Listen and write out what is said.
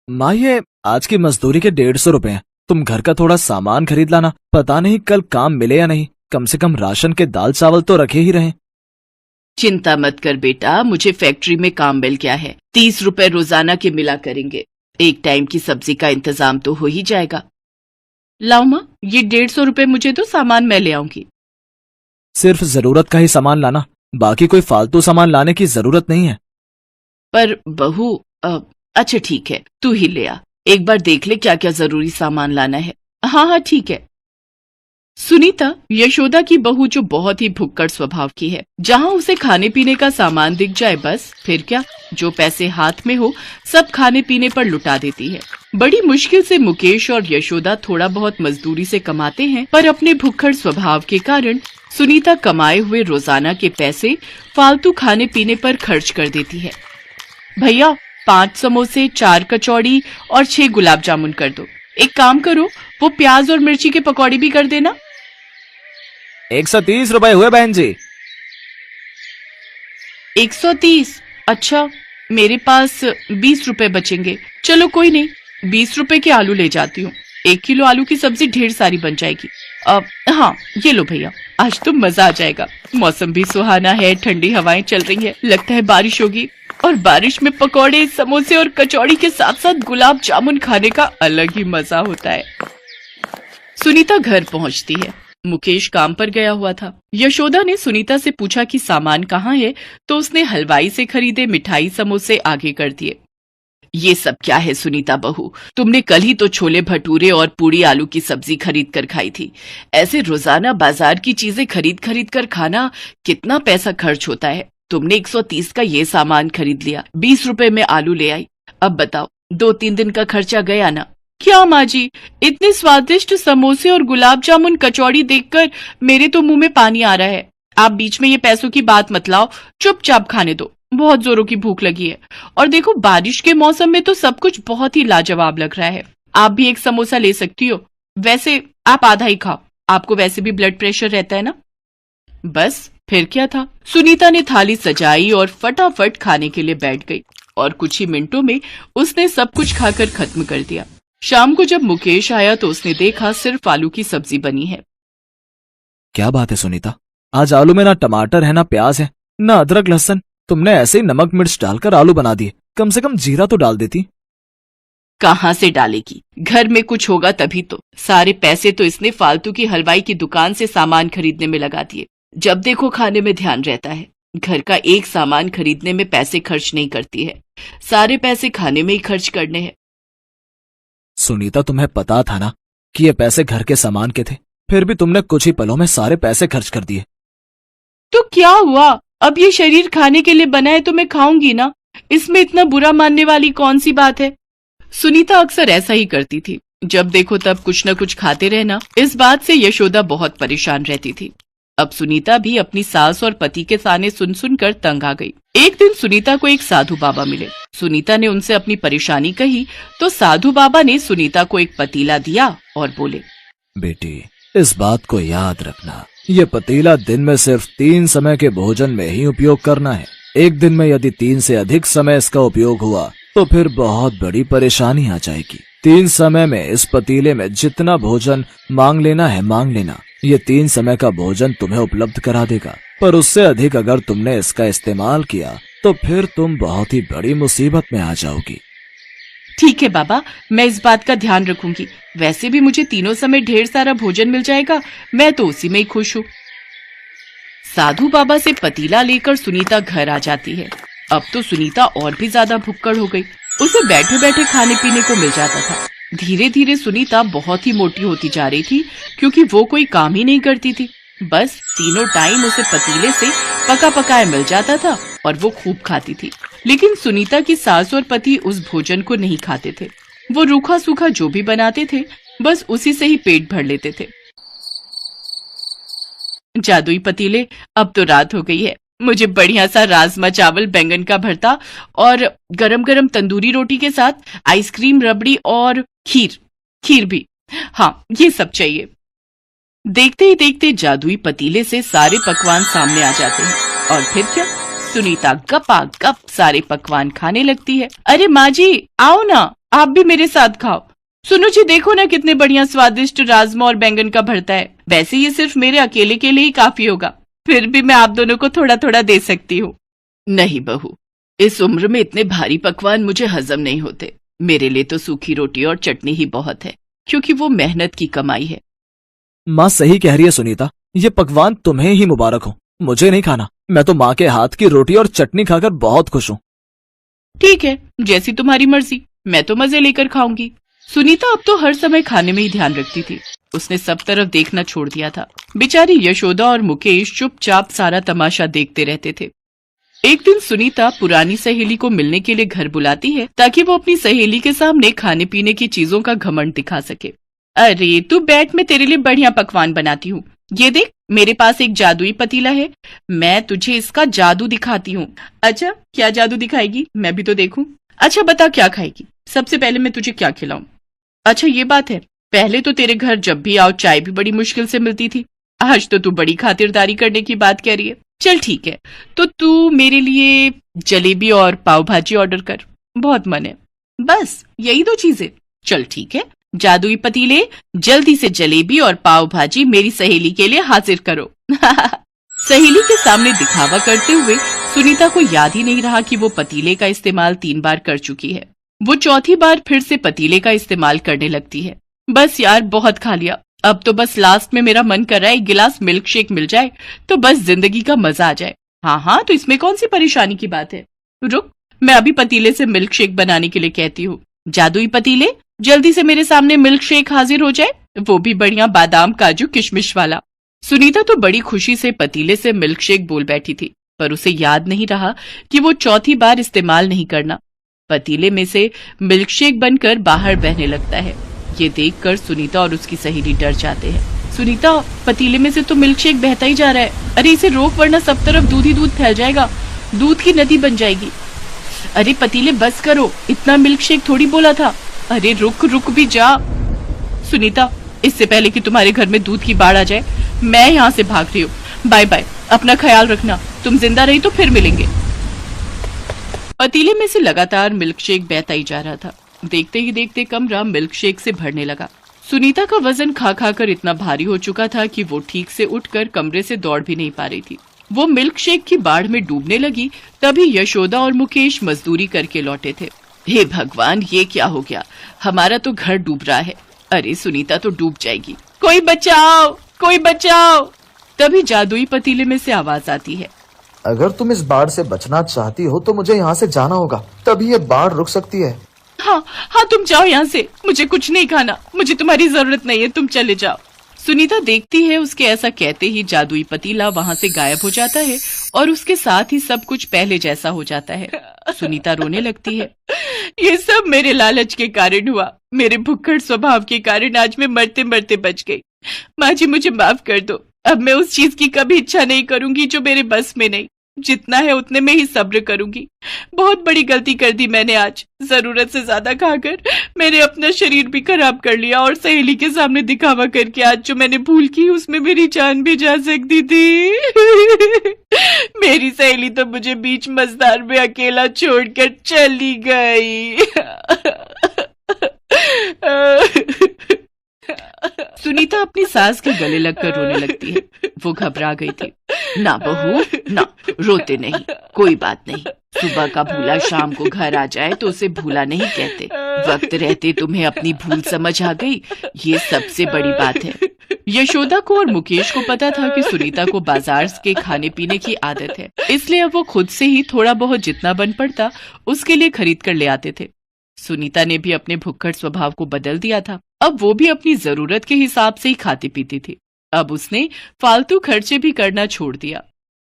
माँ, ये आज की मजदूरी के 150 रुपए हैं। तुम घर का थोड़ा सामान खरीद लाना। पता नहीं कल काम मिले या नहीं। कम से कम राशन के दाल चावल तो रखे ही रहे। चिंता मत कर बेटा, मुझे फैक्ट्री में काम मिल गया है। 30 रुपए रोजाना के मिला करेंगे। एक टाइम की सब्जी का इंतजाम तो हो ही जाएगा। लाओ माँ, ये 150 रुपए मुझे तो, सामान मैं ले आऊंगी। सिर्फ जरूरत का ही सामान लाना, बाकी कोई फालतू सामान लाने की जरूरत नहीं है। पर बहू, अच्छा ठीक है, तू ही ले आ। एक बार देख ले क्या क्या जरूरी सामान लाना है। हाँ हाँ ठीक है। सुनीता यशोदा की बहू जो बहुत ही भुक्कड़ स्वभाव की है। जहाँ उसे खाने पीने का सामान दिख जाए बस, फिर क्या, जो पैसे हाथ में हो सब खाने पीने पर लुटा देती है। बड़ी मुश्किल से मुकेश और यशोदा थोड़ा बहुत मजदूरी से कमाते हैं, पर अपने भुक्कड़ स्वभाव के कारण सुनीता कमाए हुए रोजाना के पैसे फालतू खाने पीने पर खर्च कर देती है। भैया 5 समोसे, 4 कचौड़ी और 6 गुलाब जामुन कर दो। एक काम करो, वो प्याज और मिर्ची के पकौड़े भी कर देना। 130 रुपए हुए बहन जी। 130? अच्छा, मेरे पास 20 रुपए बचेंगे। चलो कोई नहीं, 20 रुपए के आलू ले जाती हूँ। 1 किलो आलू की सब्जी ढेर सारी बन जाएगी। हाँ ये लो भैया, आज तो मजा आ जाएगा। मौसम भी सुहाना है, ठंडी हवाएं चल रही है, लगता है बारिश होगी। और बारिश में पकौड़े, समोसे और कचौड़ी के साथ साथ गुलाब जामुन खाने का अलग ही मजा होता है। सुनीता घर पहुंचती है। मुकेश काम पर गया हुआ था। यशोदा ने सुनीता से पूछा कि सामान कहाँ है, तो उसने हलवाई से खरीदे मिठाई समोसे आगे कर दिए। ये सब क्या है सुनीता बहू, तुमने कल ही तो छोले भटूरे और पूड़ी आलू की सब्जी खरीद कर खाई थी। ऐसे रोजाना बाजार की चीजें खरीद खरीद कर खाना कितना पैसा खर्च होता है। तुमने 130 का ये सामान खरीद लिया, 20 रुपए में आलू ले आई। अब बताओ, 2-3 दिन का खर्चा गया ना। क्या माँ जी, इतने स्वादिष्ट समोसे और गुलाब जामुन कचौड़ी देखकर मेरे तो मुंह में पानी आ रहा है। आप बीच में ये पैसों की बात मत लाओ, चुपचाप खाने दो, बहुत जोरों की भूख लगी है। और देखो, बारिश के मौसम में तो सब कुछ बहुत ही लाजवाब लग रहा है। आप भी एक समोसा ले सकती हो। वैसे आप आधा ही खाओ, आपको वैसे भी ब्लड प्रेशर रहता है ना। बस फिर क्या था, सुनीता ने थाली सजाई और फटाफट खाने के लिए बैठ गई। और कुछ ही मिनटों में उसने सब कुछ खाकर खत्म कर दिया। शाम को जब मुकेश आया तो उसने देखा सिर्फ आलू की सब्जी बनी है। क्या बात है सुनीता, आज आलू में ना टमाटर है ना प्याज है ना अदरक लहसुन। तुमने ऐसे ही नमक मिर्च डालकर आलू बना दिए। कम से कम जीरा तो डाल देती। कहाँ से डालेगी, घर में कुछ होगा तभी तो। सारे पैसे तो इसने फालतू की हलवाई की दुकान से सामान खरीदने में लगा दिए। जब देखो खाने में ध्यान रहता है। घर का एक सामान खरीदने में पैसे खर्च नहीं करती है, सारे पैसे खाने में ही खर्च करने हैं। सुनीता, तुम्हें पता था ना कि ये पैसे घर के सामान के थे, फिर भी तुमने कुछ ही पलों में सारे पैसे खर्च कर दिए। तो क्या हुआ, अब ये शरीर खाने के लिए बना है तो मैं खाऊंगी ना। इसमें इतना बुरा मानने वाली कौन सी बात है। सुनीता अक्सर ऐसा ही करती थी, जब देखो तब कुछ न कुछ खाते रहना। इस बात से यशोदा बहुत परेशान रहती थी। अब सुनीता भी अपनी सास और पति के ताने सुन सुनकर तंग आ गई। एक दिन सुनीता को एक साधु बाबा मिले। सुनीता ने उनसे अपनी परेशानी कही तो साधु बाबा ने सुनीता को एक पतीला दिया और बोले, बेटी, इस बात को याद रखना, ये पतीला दिन में सिर्फ 3 समय के भोजन में ही उपयोग करना है। एक दिन में यदि 3 से अधिक समय इसका उपयोग हुआ तो फिर बहुत बड़ी परेशानी आ जाएगी। 3 समय में इस पतीले में जितना भोजन मांग लेना है मांग लेना। ये 3 समय का भोजन तुम्हें उपलब्ध करा देगा, पर उससे अधिक अगर तुमने इसका इस्तेमाल किया तो फिर तुम बहुत ही बड़ी मुसीबत में आ जाओगी। ठीक है बाबा, मैं इस बात का ध्यान रखूंगी। वैसे भी मुझे तीनों समय ढेर सारा भोजन मिल जाएगा, मैं तो उसी में ही खुश हूँ। साधु बाबा से पतीला लेकर सुनीता घर आ जाती है। अब तो सुनीता और भी ज्यादा भुक्कड़ हो गई। उसे बैठे बैठे खाने पीने को मिल जाता था। धीरे धीरे सुनीता बहुत ही मोटी होती जा रही थी, क्योंकि वो कोई काम ही नहीं करती थी। बस तीनों टाइम उसे पतीले से पका पकाया मिल जाता था और वो खूब खाती थी। लेकिन सुनीता की सास और पति उस भोजन को नहीं खाते थे। वो रूखा सूखा जो भी बनाते थे बस उसी से ही पेट भर लेते थे। जादुई पतीले, अब तो रात हो गई है। मुझे बढ़िया सा राजमा चावल, बैंगन का भरता और गरम गरम तंदूरी रोटी के साथ आइसक्रीम, रबड़ी और खीर भी। हाँ, ये सब चाहिए। देखते ही देखते जादुई पतीले से सारे पकवान सामने आ जाते हैं और फिर क्या, सुनीता गपागप सारे पकवान खाने लगती है। अरे माँ जी, आओ ना, आप भी मेरे साथ खाओ। सुनो जी, देखो ना कितने बढ़िया स्वादिष्ट राजमा और बैंगन का भरता है। वैसे ये सिर्फ मेरे अकेले के लिए ही काफी होगा, फिर भी मैं आप दोनों को थोड़ा थोड़ा दे सकती हूँ। नहीं बहू, इस उम्र में इतने भारी पकवान मुझे हजम नहीं होते। मेरे लिए तो सूखी रोटी और चटनी ही बहुत है, क्योंकि वो मेहनत की कमाई है। माँ सही कह रही है सुनीता, ये पकवान तुम्हें ही मुबारक हो, मुझे नहीं खाना। मैं तो माँ के हाथ की रोटी और चटनी खाकर बहुत खुश हूँ। ठीक है, जैसी तुम्हारी मर्जी, मैं तो मजे लेकर खाऊंगी। सुनीता अब तो हर समय खाने में ही ध्यान रखती थी। उसने सब तरफ देखना छोड़ दिया था। बेचारी यशोदा और मुकेश चुपचाप सारा तमाशा देखते रहते थे। एक दिन सुनीता पुरानी सहेली को मिलने के लिए घर बुलाती है, ताकि वो अपनी सहेली के सामने खाने पीने की चीजों का घमंड दिखा सके। अरे तू बैठ, मैं तेरे लिए बढ़िया पकवान बनाती हूँ। ये देख, मेरे पास एक जादुई पतीला है, मैं तुझे इसका जादू दिखाती हूँ। अच्छा, क्या जादू दिखाएगी, मैं भी तो देखूं। अच्छा बता, क्या खाएगी? सबसे पहले मैं तुझे क्या खिलाऊं? अच्छा ये बात है, पहले तो तेरे घर जब भी आओ चाय भी बड़ी मुश्किल से मिलती थी, आज तो तू बड़ी खातिरदारी करने की बात कह रही है। चल ठीक है, तो तू मेरे लिए जलेबी और पाव भाजी ऑर्डर कर, बहुत मन है। बस यही दो चीजें? चल ठीक है, जादुई पतीले, जल्दी से जलेबी और पाव भाजी मेरी सहेली के लिए हाजिर करो। सहेली के सामने दिखावा करते हुए सुनीता को याद ही नहीं रहा कि वो पतीले का इस्तेमाल 3 बार कर चुकी है। वो चौथी बार फिर से पतीले का इस्तेमाल करने लगती है। बस यार, बहुत खा लिया, अब तो बस लास्ट में मेरा मन कर रहा है एक गिलास मिल्क शेक मिल जाए तो बस जिंदगी का मजा आ जाए। हाँ, तो इसमें कौन सी परेशानी की बात है? रुक, मैं अभी पतीले से मिल्क शेक बनाने के लिए कहती हूँ। जादुई पतीले, जल्दी से मेरे सामने मिल्क शेक हाजिर हो जाए, वो भी बढ़िया बादाम काजू किशमिश वाला। सुनीता तो बड़ी खुशी से पतीले से मिल्क शेक बोल बैठी थी, पर उसे याद नहीं रहा कि वो चौथी बार इस्तेमाल नहीं करना। पतीले में से मिल्क शेक बनकर बाहर बहने लगता है। ये देखकर सुनीता और उसकी सहेली डर जाते हैं। सुनीता, पतीले में से तो मिल्क शेक बहता ही जा रहा है, अरे इसे रोक वरना सब तरफ दूध ही दूध फैल जाएगा, दूध की नदी बन जाएगी। अरे पतीले बस करो, इतना मिल्क शेक थोड़ी बोला था। अरे रुक भी जा। सुनीता, इससे पहले कि तुम्हारे घर में दूध की बाढ़ आ जाए, मैं यहाँ से भाग रही हूँ। बाय बाय, अपना ख्याल रखना, तुम जिंदा रही तो फिर मिलेंगे। पतीले में से लगातार मिल्क शेक बहता ही जा रहा था। देखते ही देखते कमरा मिल्क शेक से भरने लगा। सुनीता का वजन खा खा कर इतना भारी हो चुका था कि वो ठीक से उठकर कमरे से दौड़ भी नहीं पा रही थी। वो मिल्क शेक की बाढ़ में डूबने लगी, तभी यशोदा और मुकेश मजदूरी करके लौटे थे। हे भगवान, ये क्या हो गया, हमारा तो घर डूब रहा है। अरे सुनीता तो डूब जाएगी, कोई बचाओ, कोई बचाओ। तभी जादुई पतीले में से आवाज आती है, अगर तुम इस बाढ़ से बचना चाहती हो तो मुझे यहाँ से जाना होगा, तभी ये बाढ़ रुक सकती है। हाँ, तुम जाओ यहाँ से, मुझे कुछ नहीं खाना, मुझे तुम्हारी जरूरत नहीं है, तुम चले जाओ। सुनीता देखती है उसके ऐसा कहते ही जादुई पतीला वहाँ से गायब हो जाता है और उसके साथ ही सब कुछ पहले जैसा हो जाता है। सुनीता रोने लगती है। ये सब मेरे लालच के कारण हुआ, मेरे भुक्खड़ स्वभाव के कारण आज मैं मरते मरते बच गई। माँ जी मुझे माफ कर दो, अब मैं उस चीज की कभी इच्छा नहीं करूंगी जो मेरे बस में नहीं, जितना है उतने में ही सब्र करूंगी। बहुत बड़ी गलती कर दी मैंने आज, जरूरत से ज्यादा खाकर मैंने अपना शरीर भी खराब कर लिया और सहेली के सामने दिखावा करके आज जो मैंने भूल की उसमें मेरी जान भी जा सकती थी। मेरी सहेली तो मुझे बीच मझधार में अकेला छोड़कर चली गई। सुनीता अपनी सास के गले लगकर रोने लगती है। वो घबरा गई थी। ना बहू ना, रोते नहीं, कोई बात नहीं, सुबह का भूला शाम को घर आ जाए तो उसे भूला नहीं कहते। वक्त रहते तुम्हें अपनी भूल समझ आ गई, ये सबसे बड़ी बात है। यशोदा को और मुकेश को पता था कि सुनीता को बाजार के खाने पीने की आदत है, इसलिए अब वो खुद से ही थोड़ा बहुत जितना बन पड़ता उसके लिए खरीद कर ले आते थे। सुनीता ने भी अपने भुक्खड़ स्वभाव को बदल दिया था। अब वो भी अपनी जरूरत के हिसाब से ही खाती पीती थी। अब उसने फालतू खर्चे भी करना छोड़ दिया।